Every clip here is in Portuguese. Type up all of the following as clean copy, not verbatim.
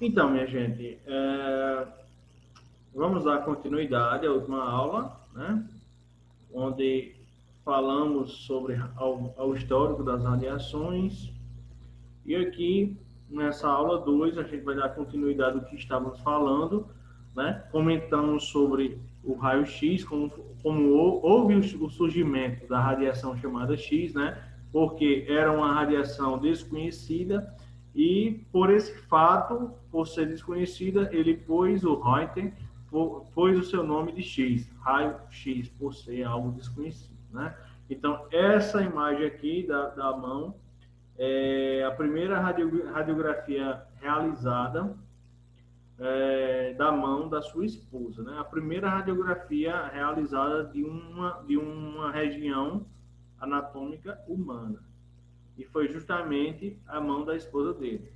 Então, minha gente, vamos dar continuidade à última aula, né? Onde falamos sobre ao histórico das radiações. E aqui, nessa aula 2, a gente vai dar continuidade ao que estávamos falando, né? Comentamos sobre o raio-x, como houve o surgimento da radiação chamada X, né? Porque era uma radiação desconhecida e, por esse fato, por ser desconhecida, ele pôs o Röntgen, pôs o seu nome de X, raio-x, por ser algo desconhecido, né? Então, essa imagem aqui da mão é a primeira radiografia realizada da mão da sua esposa, né? A primeira radiografia realizada de uma região anatômica humana. E foi justamente a mão da esposa dele,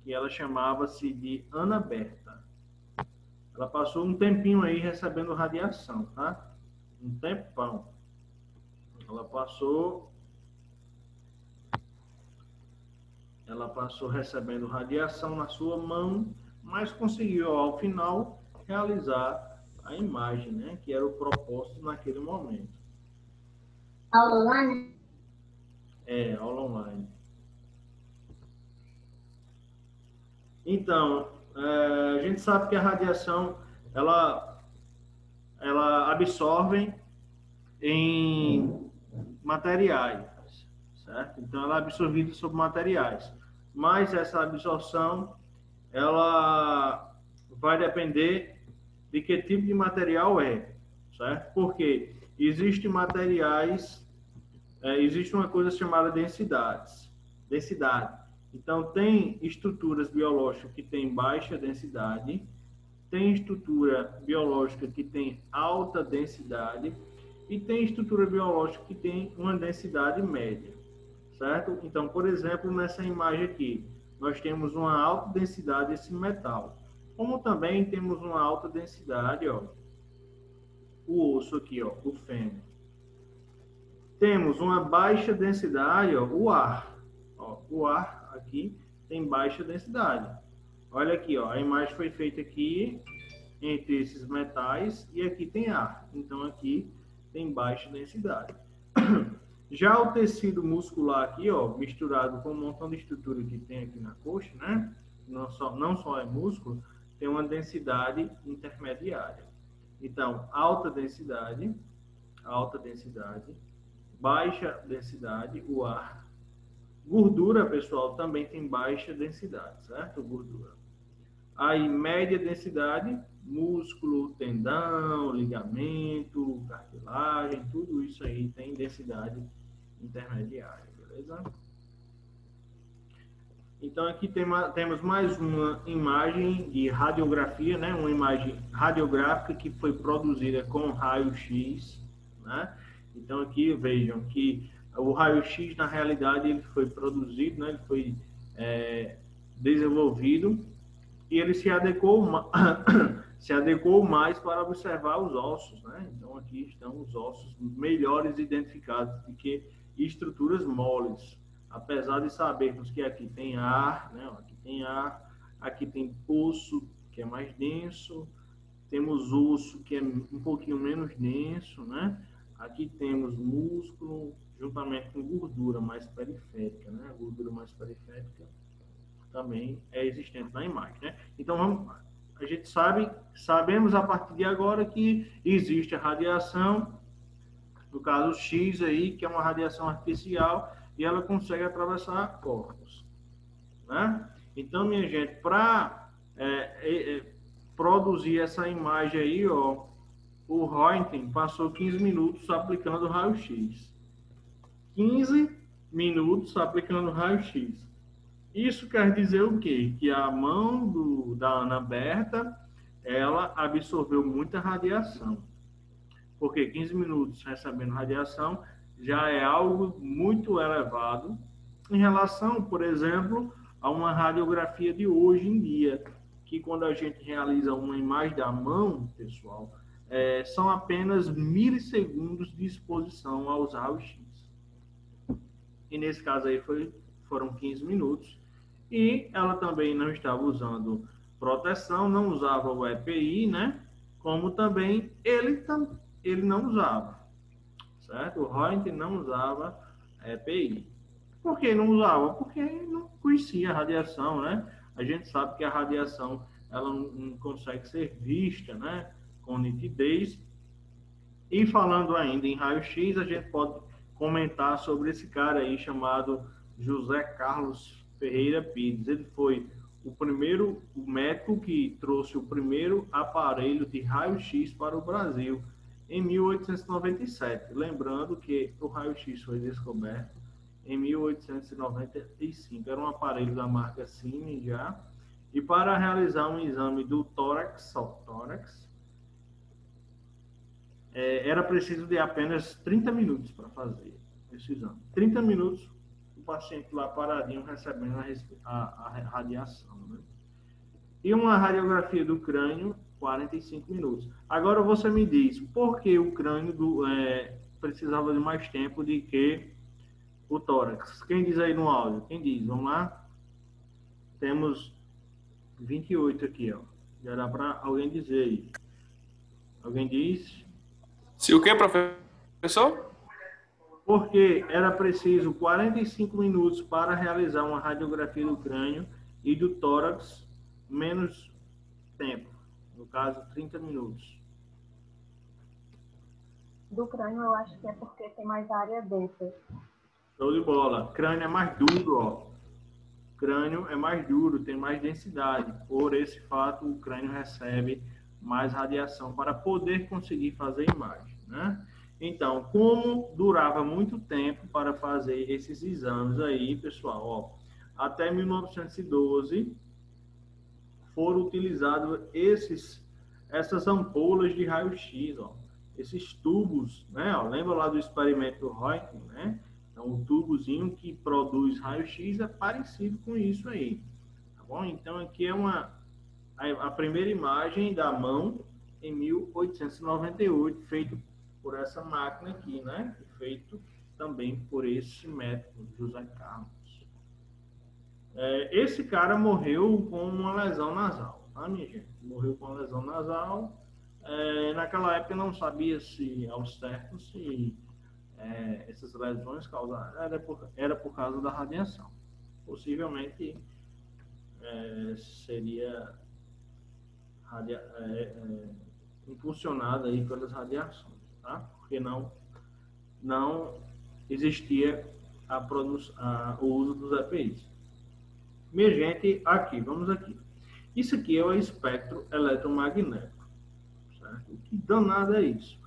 que ela chamava-se de Ana Berta. Ela passou um tempinho aí recebendo radiação, tá? Um tempão. Ela passou recebendo radiação na sua mão, mas conseguiu, ao final, realizar a imagem, né? Que era o propósito naquele momento. Aula online? Aula online. Então, a gente sabe que a radiação, ela absorve em materiais, certo? Então, ela é absorvida sobre materiais. Mas essa absorção, ela vai depender de que tipo de material é, certo? Porque existem materiais, existe uma coisa chamada densidade. Então, tem estruturas biológicas que têm baixa densidade, tem estrutura biológica que tem alta densidade e tem estrutura biológica que tem uma densidade média, certo? Então, por exemplo, nessa imagem aqui, nós temos uma alta densidade desse metal, como também temos uma alta densidade, ó, o osso aqui, ó, o fêmur. Temos uma baixa densidade, ó, o ar. Ó, o ar aqui tem baixa densidade. Olha aqui, ó, a imagem foi feita aqui entre esses metais e aqui tem ar. Então aqui tem baixa densidade. Já o tecido muscular aqui, ó, misturado com um montão de estrutura que tem aqui na coxa, né? Não só é músculo, tem uma densidade intermediária. Então, alta densidade, baixa densidade, o ar. Gordura, pessoal, também tem baixa densidade, certo? Gordura. Aí, média densidade, músculo, tendão, ligamento, cartilagem, tudo isso aí tem densidade intermediária, beleza? Então, aqui temos mais uma imagem de radiografia, né? Uma imagem radiográfica que foi produzida com raio-x, né? Então, aqui vejam que o raio-x, na realidade, ele foi produzido, né? Ele foi desenvolvido e ele se adequou mais para observar os ossos, né? Então, aqui estão os ossos melhores identificados do que estruturas moles. Apesar de sabermos que aqui tem ar, né? Aqui tem ar, aqui tem osso, que é mais denso, temos osso, que é um pouquinho menos denso, né? Aqui temos músculo, juntamente com gordura mais periférica, né? A gordura mais periférica também é existente na imagem, né? Então, a gente sabemos a partir de agora que existe a radiação, no caso X aí, que é uma radiação artificial, e ela consegue atravessar corpos, né? Então, minha gente, para produzir essa imagem aí, ó, o Röntgen passou 15 minutos aplicando raio-x. 15 minutos aplicando raio-x. Isso quer dizer o quê? Que a mão da Ana Berta, ela absorveu muita radiação. Porque 15 minutos recebendo radiação já é algo muito elevado em relação, por exemplo, a uma radiografia de hoje em dia, que quando a gente realiza uma imagem da mão, pessoal, são apenas milissegundos de exposição aos raios-x. E nesse caso aí foram 15 minutos. E ela também não estava usando proteção, não usava o EPI, né? Como também ele não usava, certo? O Reut não usava EPI. Por que não usava? Porque não conhecia a radiação, né? A gente sabe que a radiação ela não consegue ser vista, né? Com nitidez. E falando ainda em raio-x, a gente pode comentar sobre esse cara aí chamado José Carlos Ferreira Pires. Ele foi o médico que trouxe o primeiro aparelho de raio-x para o Brasil em 1897. Lembrando que o raio-x foi descoberto em 1895. Era um aparelho da marca Siemens já. E para realizar um exame do tórax, era preciso de apenas 30 minutos para fazer esse exame. 30 minutos, o paciente lá paradinho recebendo a radiação. Né? E uma radiografia do crânio, 45 minutos. Agora você me diz, por que o crânio precisava de mais tempo do que o tórax? Quem diz aí no áudio? Quem diz? Vamos lá? Temos 28 aqui, ó. Já dá para alguém dizer aí. Alguém diz? Se o que, professor? Porque era preciso 45 minutos para realizar uma radiografia do crânio e do tórax, menos tempo, no caso 30 minutos. Do crânio eu acho que é porque tem mais área dentro. Show de bola. Crânio é mais duro, ó. Crânio é mais duro, tem mais densidade. Por esse fato, o crânio recebe mais radiação para poder conseguir fazer imagem, né? Então, como durava muito tempo para fazer esses exames aí, pessoal, ó, até 1912 foram utilizados essas ampolas de raio-x, ó, esses tubos, né? Ó, lembra lá do experimento do Röntgen, né? Então, o tubozinho que produz raio-x é parecido com isso aí, tá bom? Então, aqui é a primeira imagem da mão em 1898, feito por essa máquina aqui, né? Feito também por esse médico, José Carlos. Esse cara morreu com uma lesão nasal, tá, minha gente? Morreu com uma lesão nasal. Naquela época não sabia se ao certo se essas lesões causadas era por causa da radiação. Possivelmente seria impulsionada aí pelas radiações, tá? Porque não existia o uso dos EPIs. Minha gente, vamos aqui. Isso aqui é o espectro eletromagnético, certo? Que danado é isso?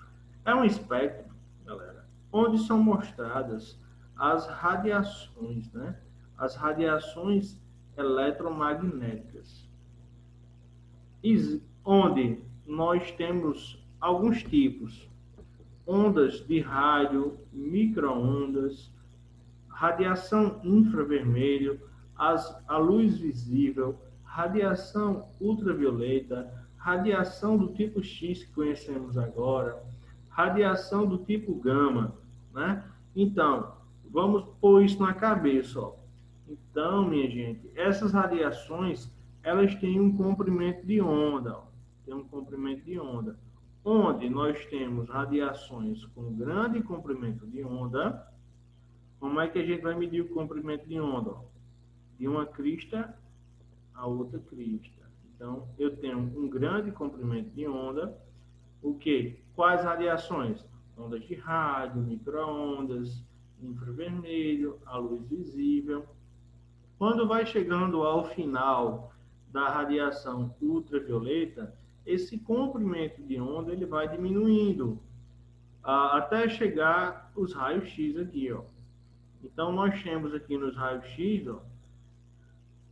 É um espectro, galera, onde são mostradas as radiações, né? As radiações eletromagnéticas. Onde nós temos alguns tipos: ondas de rádio, micro-ondas, radiação infravermelho, a luz visível, radiação ultravioleta, radiação do tipo X que conhecemos agora, radiação do tipo gama, né? Então, vamos pôr isso na cabeça, ó. Então, minha gente, essas radiações, elas têm um comprimento de onda, ó. Tem um comprimento de onda, onde nós temos radiações com grande comprimento de onda. Como é que a gente vai medir o comprimento de onda? De uma crista a outra crista. Então, eu tenho um grande comprimento de onda. O quê? Quais radiações? Ondas de rádio, micro-ondas, infravermelho, a luz visível. Quando vai chegando ao final da radiação ultravioleta, esse comprimento de onda ele vai diminuindo até chegar os raios-x aqui, ó. Então, nós temos aqui nos raios-x, ó,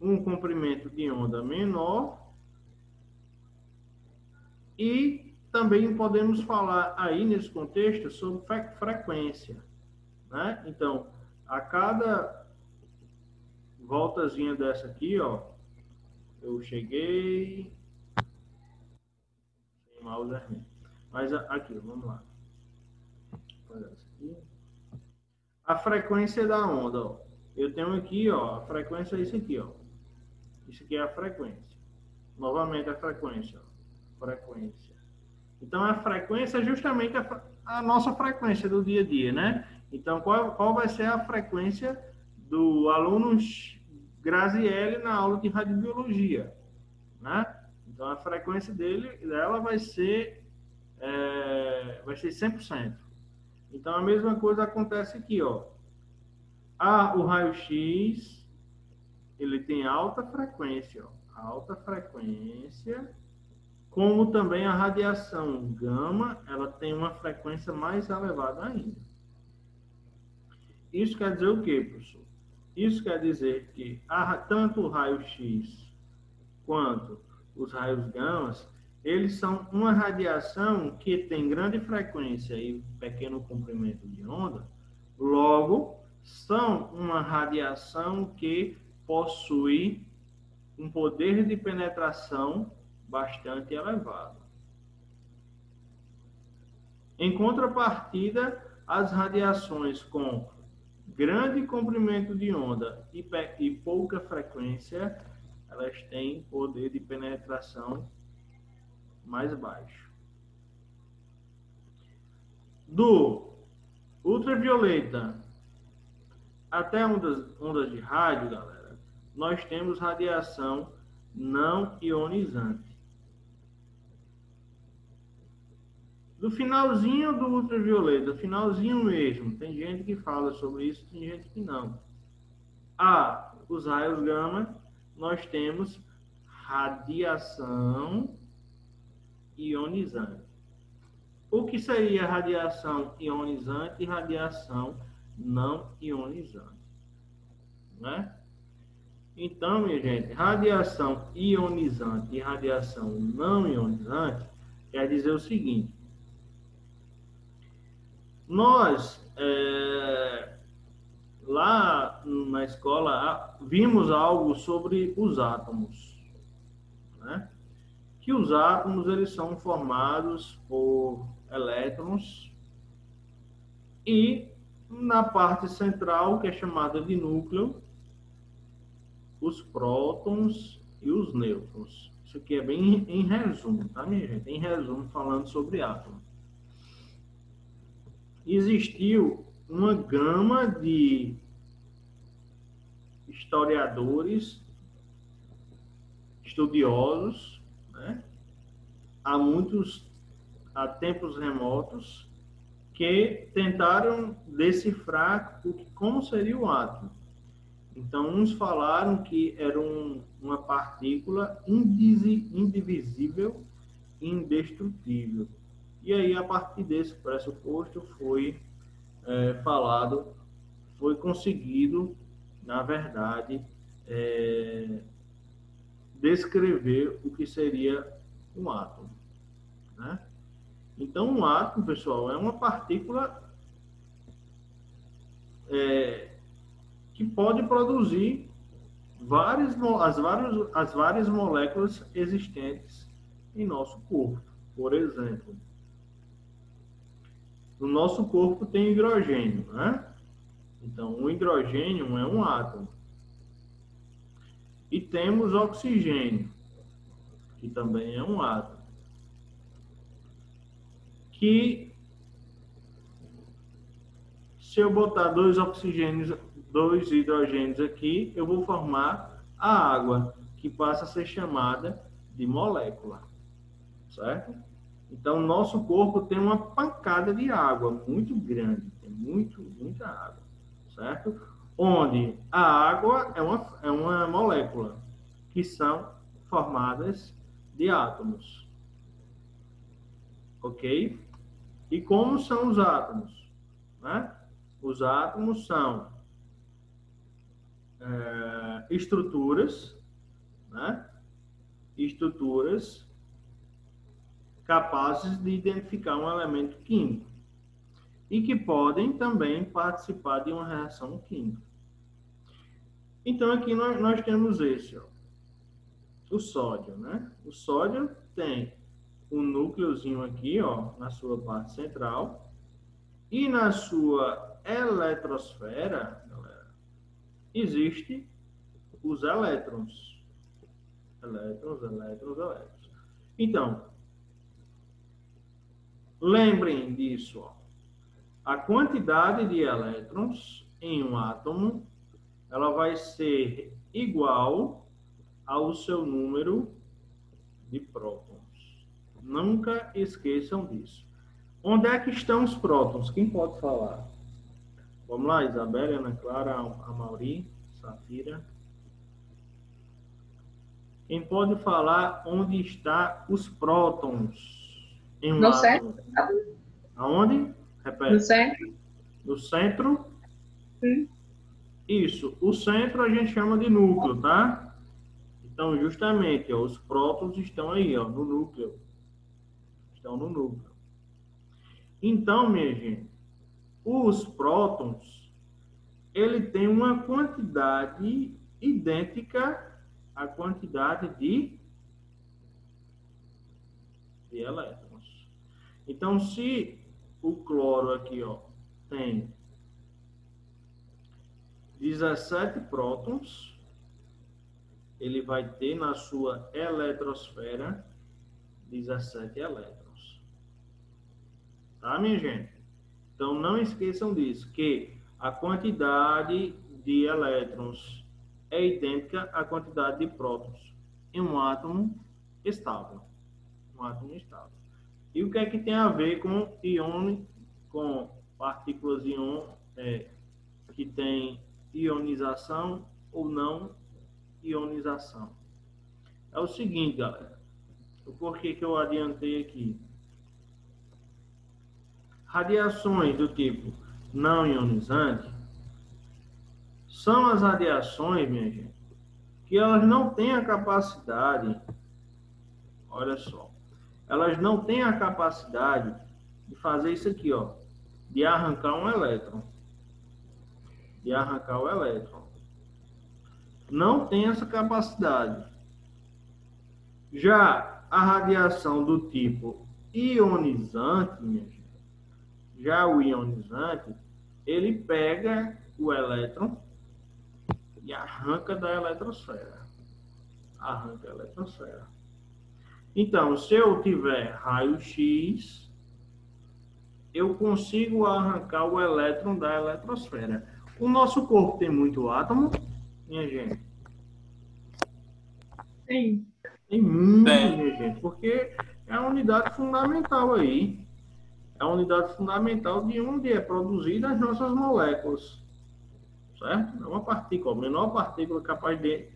um comprimento de onda menor e também podemos falar aí nesse contexto sobre frequência, né? Então, a cada voltazinha dessa aqui, ó, eu cheguei sem mouse aqui. Mas aqui, vamos lá. A frequência da onda, ó. Eu tenho aqui, ó, a frequência é isso aqui, ó. aqui é a frequência. Novamente a frequência. Frequência. Então, a frequência é justamente a nossa frequência do dia a dia, né? Então, qual vai ser a frequência do aluno Graziele na aula de radiobiologia, né? Então, a frequência dela vai ser 100%. Então, a mesma coisa acontece aqui, ó. O raio-x, ele tem alta frequência, ó. Alta frequência, como também a radiação gama, ela tem uma frequência mais elevada ainda. Isso quer dizer o quê, professor? Isso quer dizer que tanto o raio-x quanto os raios gamas, eles são uma radiação que tem grande frequência e pequeno comprimento de onda, logo, são uma radiação que possui um poder de penetração bastante elevado. Em contrapartida, as radiações com grande comprimento de onda e pouca frequência, elas têm poder de penetração mais baixo. Do ultravioleta até ondas de rádio, galera, nós temos radiação não ionizante. Do finalzinho do ultravioleta, finalzinho mesmo, tem gente que fala sobre isso, tem gente que não. Os raios gama, nós temos radiação ionizante. O que seria radiação ionizante e radiação não ionizante, né? Então, minha gente, radiação ionizante e radiação não ionizante quer dizer o seguinte: nós, lá na escola, vimos algo sobre os átomos, né? Que os átomos, eles são formados por elétrons e na parte central, que é chamada de núcleo, os prótons e os nêutrons. Isso aqui é bem em resumo, tá, minha gente? Em resumo, falando sobre átomo. Existiu uma gama de historiadores, estudiosos, né? Há tempos remotos, que tentaram decifrar como seria o átomo. Então, uns falaram que era uma partícula indivisível e indestrutível. E aí, a partir desse pressuposto, foi conseguido, na verdade, descrever o que seria um átomo, né? Então, um átomo, pessoal, é uma partícula que pode produzir as várias moléculas existentes em nosso corpo. Por exemplo, no nosso corpo tem hidrogênio, né? Então, o hidrogênio é um átomo. E temos oxigênio, que também é um átomo. Que, se eu botar dois hidrogênios aqui, eu vou formar a água, que passa a ser chamada de molécula, certo? Então, nosso corpo tem uma pancada de água muito grande, tem muita água, certo? Onde a água é uma molécula, que são formadas de átomos, ok? E como são os átomos, né? Os átomos são estruturas, né? Estruturas capazes de identificar um elemento químico e que podem também participar de uma reação química. Então, aqui nós temos esse, ó, o sódio, né? O sódio tem um núcleozinho aqui, ó, na sua parte central, e na sua eletrosfera, galera, existe os elétrons, Elétrons, elétrons, elétrons. Então, lembrem disso, ó. A quantidade de elétrons em um átomo, ela vai ser igual ao seu número de prótons. Nunca esqueçam disso. Onde é que estão os prótons? Quem pode falar? Vamos lá, Isabela, Ana Clara, a Mauri, Safira. Quem pode falar onde está os prótons em um No átomo? centro? Aonde? Repete. No centro? No centro? Sim. Isso. O centro a gente chama de núcleo, tá? Então, justamente, ó, os prótons estão aí, ó, no núcleo. Estão no núcleo. Então, minha gente, os prótons, ele tem uma quantidade idêntica à quantidade de elétrons. Então, se o cloro aqui, ó, tem 17 prótons, ele vai ter na sua eletrosfera 17 elétrons. Tá, minha gente? Então, não esqueçam disso, que a quantidade de elétrons é idêntica à quantidade de prótons em um átomo estável. Um átomo estável. E o que é que tem a ver com íon, com partículas íon, que tem ionização ou não ionização? É o seguinte, galera. O porquê que eu adiantei aqui. Radiações do tipo não ionizante são as radiações, minha gente, que elas não têm a capacidade, olha só, elas não têm a capacidade de fazer isso aqui, ó, de arrancar um elétron. De arrancar o elétron. Não tem essa capacidade. Já a radiação do tipo ionizante, minha gente, já o ionizante, ele pega o elétron e arranca da eletrosfera. Arranca a eletrosfera. Então, se eu tiver raio-x, eu consigo arrancar o elétron da eletrosfera. O nosso corpo tem muito átomo, minha gente? Sim. Tem muito, Tem. minha gente, porque é a unidade fundamental aí. É a unidade fundamental de onde é produzida as nossas moléculas. Certo? É uma partícula, a menor partícula capaz de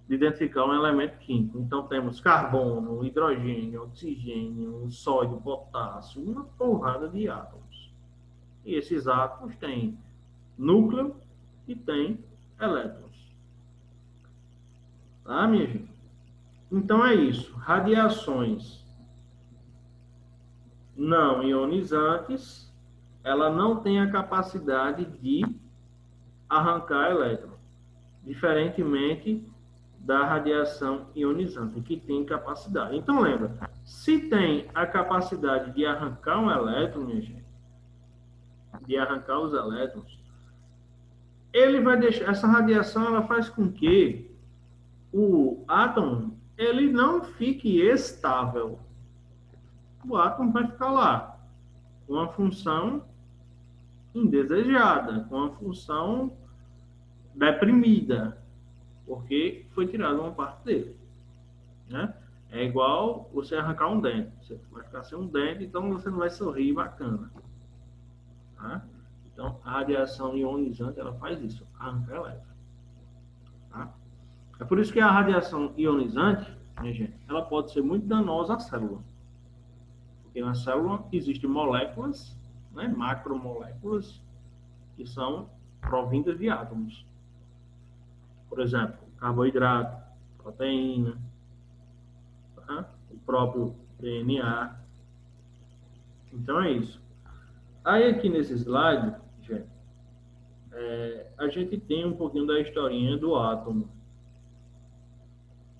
identificar um elemento químico. Então, temos carbono, hidrogênio, oxigênio, sódio, potássio, uma porrada de átomos. E esses átomos têm núcleo e têm elétrons. Tá, minha gente? Então, é isso. Radiações não ionizantes, ela não tem a capacidade de arrancar elétron, diferentemente da radiação ionizante, que tem capacidade. Então, lembra, se tem a capacidade de arrancar um elétron, minha gente, de arrancar os elétrons, ele vai deixar, essa radiação, ela faz com que o átomo, ele não fique estável. O átomo vai ficar lá, com uma função indesejada, com uma função deprimida, porque foi tirada uma parte dele, né? É igual você arrancar um dente. Você vai ficar sem um dente, então você não vai sorrir bacana. Tá? Então, a radiação ionizante, ela faz isso, arranca elétron. Tá? É por isso que a radiação ionizante, minha gente, ela pode ser muito danosa à célula. Porque na célula existem moléculas, né, macromoléculas, que são provindas de átomos. Por exemplo, carboidrato, proteína, tá? O próprio DNA. Então é isso. Aí aqui nesse slide, gente, a gente tem um pouquinho da historinha do átomo.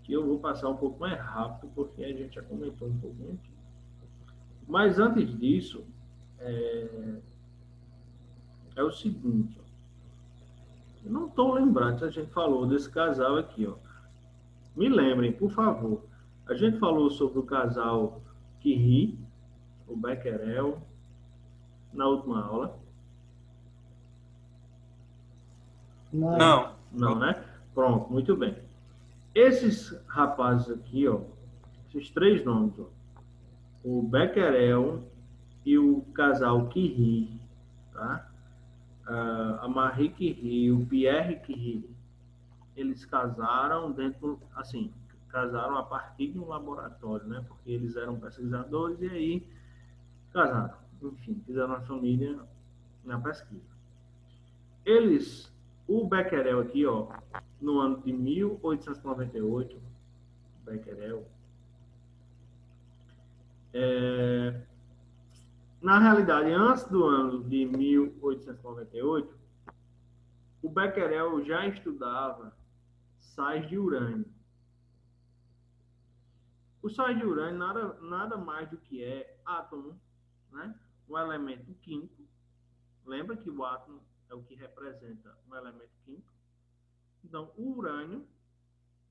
Que eu vou passar um pouco mais rápido, porque a gente já comentou um pouquinho aqui. Mas antes disso, é o seguinte, ó. Eu não estou lembrando se a gente falou desse casal aqui, ó. me lembrem, por favor. A gente falou sobre o casal Curie, o Becquerel, na última aula. Não. Não, né? Pronto, muito bem. Esses rapazes aqui, ó, esses três nomes, ó, o Becquerel e o casal Curie, tá? A Marie Curie e o Pierre Curie, eles casaram dentro, assim, casaram a partir de um laboratório, né? Porque eles eram pesquisadores e aí casaram. Enfim, fizeram uma família na pesquisa. Eles, o Becquerel aqui, ó, no ano de 1898, Becquerel, na realidade, antes do ano de 1898, o Becquerel já estudava sais de urânio. O sais de urânio nada mais do que é átomo, né? Um elemento químico. Lembra que o átomo é o que representa um elemento químico? Então, o urânio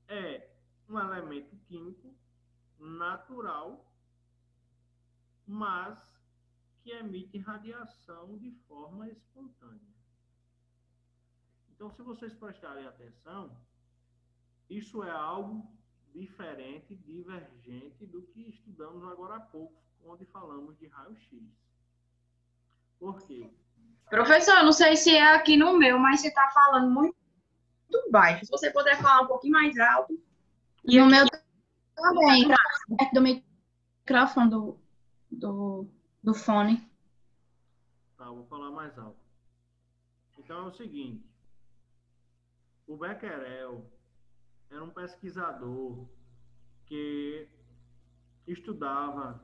é um elemento químico natural, mas que emite radiação de forma espontânea. Então, se vocês prestarem atenção, isso é algo diferente, divergente do que estudamos agora há pouco, onde falamos de raio-x. Por quê? Professor, eu não sei se é aqui no meu, mas você está falando muito baixo. Se você puder falar um pouquinho mais alto. E no meu também, perto do microfone do fone. Tá, vou falar mais alto. Então é o seguinte, o Becquerel era um pesquisador que estudava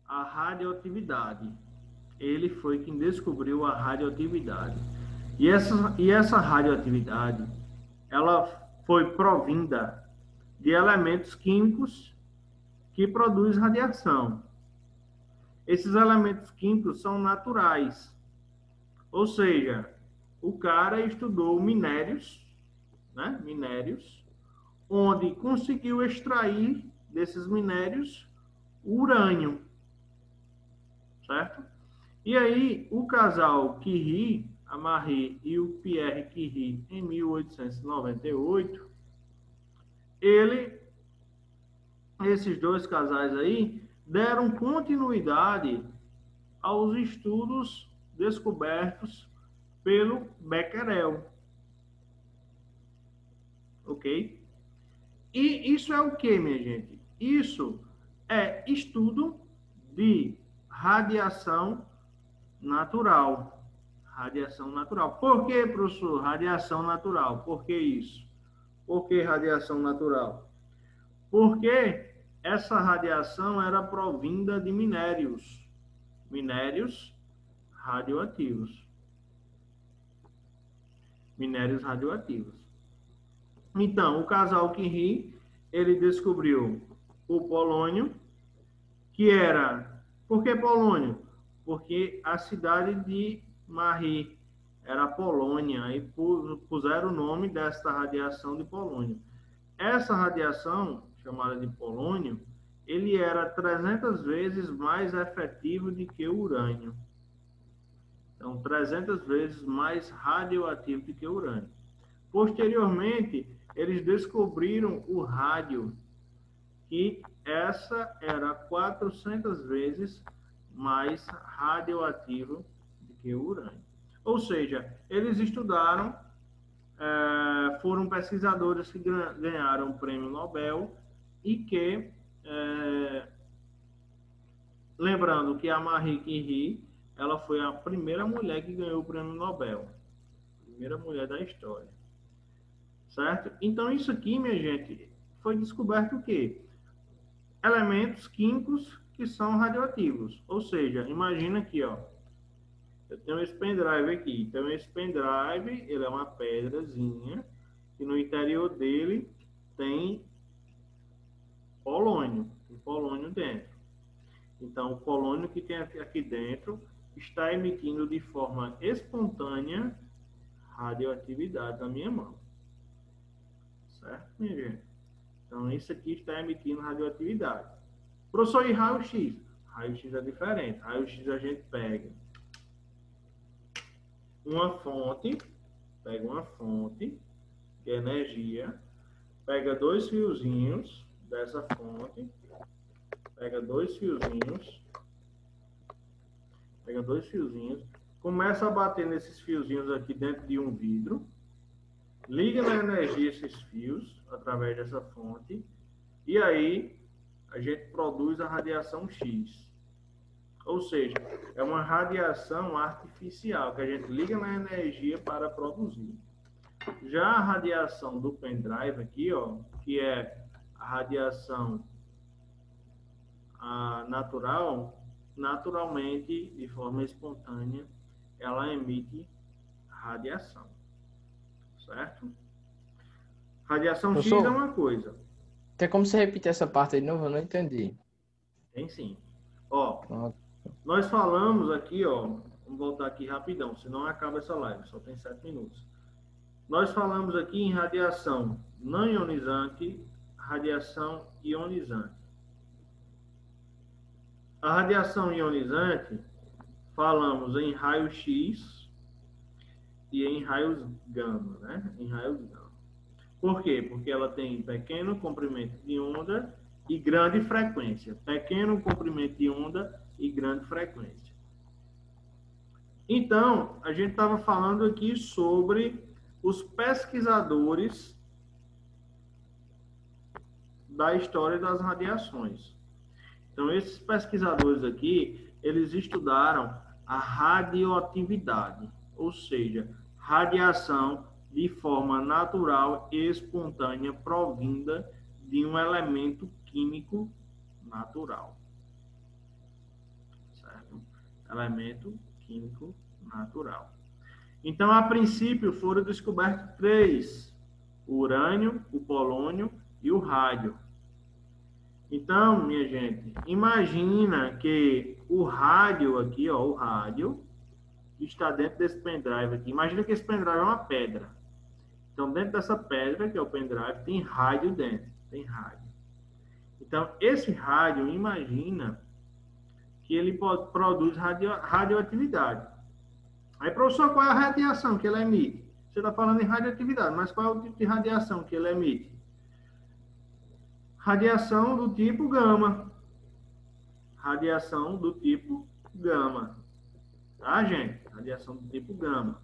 a radioatividade. Ele foi quem descobriu a radioatividade. E essa radioatividade, ela foi provinda de elementos químicos que produzem radiação. Esses elementos químicos são naturais. Ou seja, o cara estudou minérios, né? Minérios, onde conseguiu extrair desses minérios o urânio, certo? E aí, o casal Curie, a Marie e o Pierre Curie, em 1898, esses dois casais aí, deram continuidade aos estudos descobertos pelo Becquerel. Ok? E isso é o que, minha gente? Isso é estudo de radiação natural. Radiação natural. Por que, professor? Radiação natural. Por que isso? Por que radiação natural? Porque essa radiação era provinda de minérios. Minérios radioativos. Minérios radioativos. Então, o casal Curie, ele descobriu o polônio, que era... Por que polônio? Porque a cidade de Marie era Polônia, e puseram o nome desta radiação de polônio. Essa radiação, chamada de polônio, ele era 300 vezes mais efetivo do que o urânio. Então, 300 vezes mais radioativo do que o urânio. Posteriormente, eles descobriram o rádio, que essa era 400 vezes mais radioativo do que o urânio. Ou seja, eles estudaram, foram pesquisadores que ganharam o prêmio Nobel e que, lembrando que a Marie Curie, ela foi a primeira mulher que ganhou o prêmio Nobel. Primeira mulher da história. Certo? Então, isso aqui, minha gente, foi descoberto o quê? Elementos químicos que são radioativos. Ou seja, imagina aqui, ó. Eu tenho esse pendrive aqui. Então, esse pendrive, ele é uma pedrazinha e no interior dele tem polônio. Tem polônio dentro. Então, o polônio que tem aqui dentro está emitindo de forma espontânea radioatividade na minha mão. Certo, minha gente? Então, isso aqui está emitindo radioatividade. Professor, e raio-x? Raio-x é diferente. Raio-x a gente pega uma fonte, que é energia, pega dois fiozinhos dessa fonte, começa a bater nesses fiozinhos aqui dentro de um vidro, liga na energia esses fios através dessa fonte, e aí a gente produz a radiação X. Ou seja, é uma radiação artificial que a gente liga na energia para produzir. Já a radiação do pendrive aqui, ó, que é a radiação natural, naturalmente, de forma espontânea, ela emite radiação. Certo? Radiação X Professor, é uma coisa. tem como você repetir essa parte aí de novo? Eu não entendi. Tem sim. Ó, Pronto. nós falamos aqui, ó, vamos voltar aqui rapidão, senão acaba essa live, só tem 7 minutos. Nós falamos aqui em radiação não ionizante, radiação ionizante. A radiação ionizante, falamos em raio-x e em raios gama, né? Em raios gama. Por quê? Porque ela tem pequeno comprimento de onda e grande frequência. Pequeno comprimento de onda e grande frequência. Então, a gente estava falando aqui sobre os pesquisadores da história das radiações. Então, esses pesquisadores aqui, eles estudaram a radioatividade, ou seja, radiação de forma natural e espontânea provinda de um elemento químico natural. Certo? Elemento químico natural. Então, a princípio, foram descobertos 3: o urânio, o polônio e o rádio. Então, minha gente, imagina que o rádio aqui, ó, o rádio está dentro desse pendrive aqui. Imagina que esse pendrive é uma pedra. Então, dentro dessa pedra, que é o pendrive, tem rádio dentro. Tem rádio. Então, esse rádio, imagina que ele produz radioatividade. Aí, professor, qual é a radiação que ele emite? Você está falando em radioatividade, mas qual é o tipo de radiação que ele emite? Radiação do tipo gama. Radiação do tipo gama. Tá, gente? Radiação do tipo gama.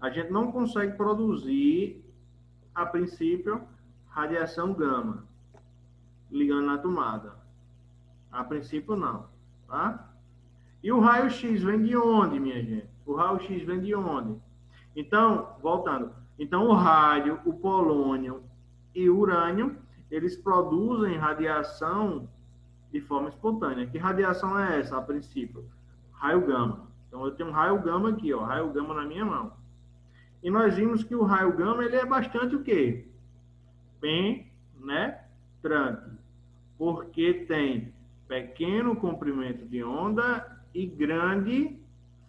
A gente não consegue produzir, a princípio, radiação gama, ligando na tomada. A princípio, não. Tá? E o raio-x vem de onde, minha gente? O raio-x vem de onde? Então, voltando. Então, o rádio, o polônio e o urânio, eles produzem radiação de forma espontânea. Que radiação é essa, a princípio? Raio gama. Então, eu tenho um raio gama aqui, ó, raio gama na minha mão. E nós vimos que o raio gama, ele é bastante o quê? Penetrante. Porque tem pequeno comprimento de onda e grande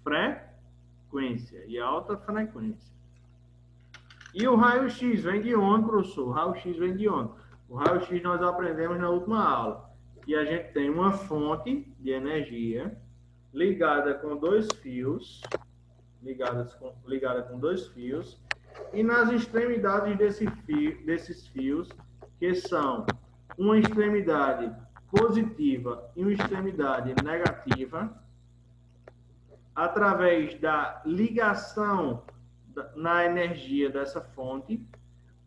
frequência, e alta frequência. E o raio-x vem de onde, professor? O raio-x vem de onde? O raio-x nós aprendemos na última aula. E a gente tem uma fonte de energia ligada com dois fios, ligada com dois fios, e nas extremidades desses fios, que são uma extremidade positiva e uma extremidade negativa, através da ligação na energia dessa fonte,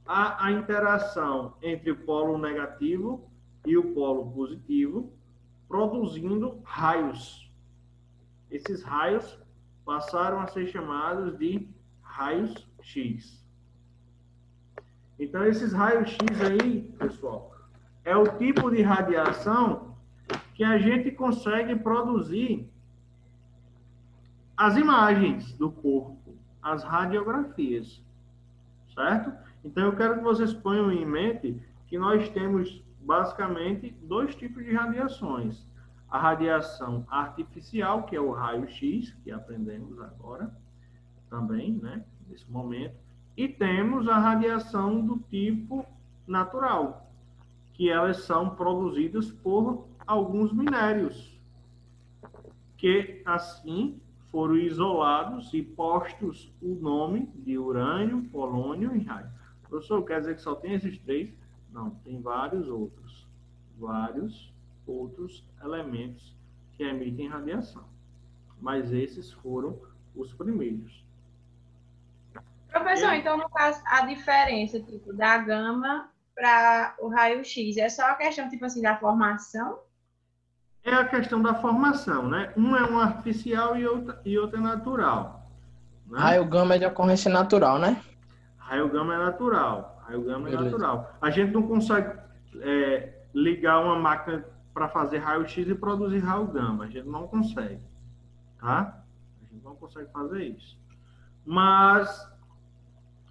há a interação entre o polo negativo e o polo positivo, produzindo raios. Esses raios passaram a ser chamados de raios X. Então, esses raios X aí, pessoal, é o tipo de radiação que a gente consegue produzir as imagens do corpo, as radiografias, certo? Então, eu quero que vocês ponham em mente que nós temos, basicamente, 2 tipos de radiações. A radiação artificial, que é o raio-x, que aprendemos agora também, né, nesse momento. E temos a radiação do tipo natural. que elas são produzidas por alguns minérios, que assim foram isolados e postos o nome de urânio, polônio e rádio. Professor, quer dizer que só tem esses três? Não, tem vários outros elementos que emitem radiação. Mas esses foram os primeiros. Professor, então, no caso, a diferença tipo, da gama para o raio-x é só a questão tipo assim, da formação? É a questão da formação, né? Um é um artificial e outro é natural. Né? Raio gama é de ocorrência natural, né? Raio gama é natural. Raio gama é Beleza. natural. A gente não consegue ligar uma máquina para fazer raio-x e produzir raio gama. A gente não consegue. Tá? A gente não consegue fazer isso. Mas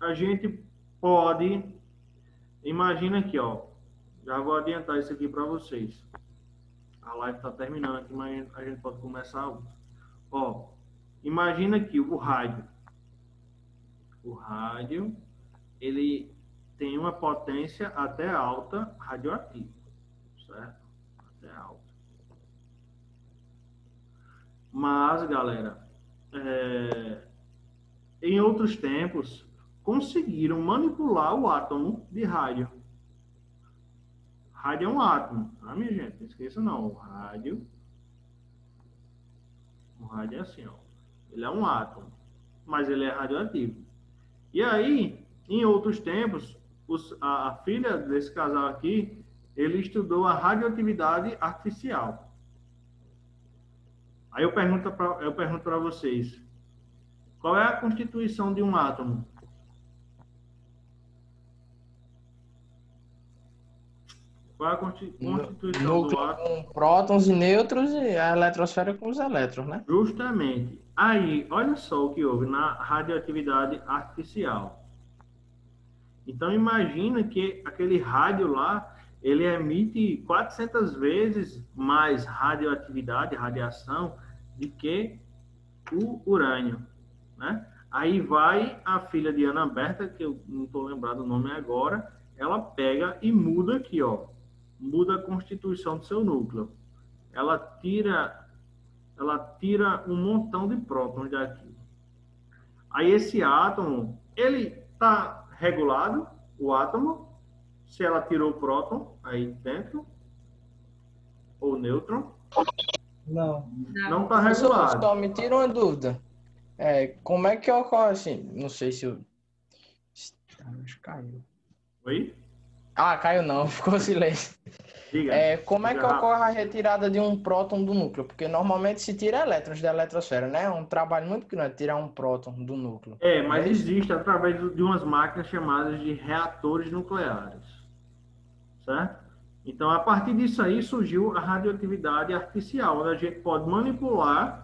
a gente pode... Imagina aqui, ó. Já vou adiantar isso aqui para vocês. A live está terminando aqui, mas a gente pode começar outra. Ó, imagina que o rádio. O rádio, ele tem uma potência até alta radioativa, certo? Até alta. Mas, galera, em outros tempos, conseguiram manipular o átomo de rádio. Rádio é um átomo, tá, minha gente? Não esqueça não. O rádio é assim, ó. Ele é um átomo, mas ele é radioativo. E aí, em outros tempos, a filha desse casal aqui, ele estudou a radioatividade artificial. Aí eu pergunto para vocês, qual é a constituição de um átomo? Qual é a constituição do Núcleo átomo? com prótons e nêutrons e a eletrosfera com os elétrons, né? Justamente. Aí, olha só o que houve na radioatividade artificial. Então, imagina que aquele rádio lá, ele emite 400 vezes mais radioatividade, radiação, do que o urânio, né? Aí vai a filha de Ana Berta, que eu não estou lembrado o nome agora, ela pega e muda aqui, ó. Muda a constituição do seu núcleo. Ela tira um montão de prótons daqui. Aí esse átomo, ele está regulado, o átomo, se ela tirou o próton aí dentro, ou nêutron, Não. não está Professor, regulado. só me tira uma dúvida. Como é que ocorre assim? Não sei se eu... Acho que caiu. Oi? Ah, caiu não, ficou silêncio. Diga. Como é que Diga ocorre a retirada de um próton do núcleo? Porque normalmente se tira elétrons da eletrosfera, né? É um trabalho muito grande tirar um próton do núcleo. Mas É isso? existe através de umas máquinas chamadas de reatores nucleares. Certo? Então, a partir disso aí surgiu a radioatividade artificial, onde a gente pode manipular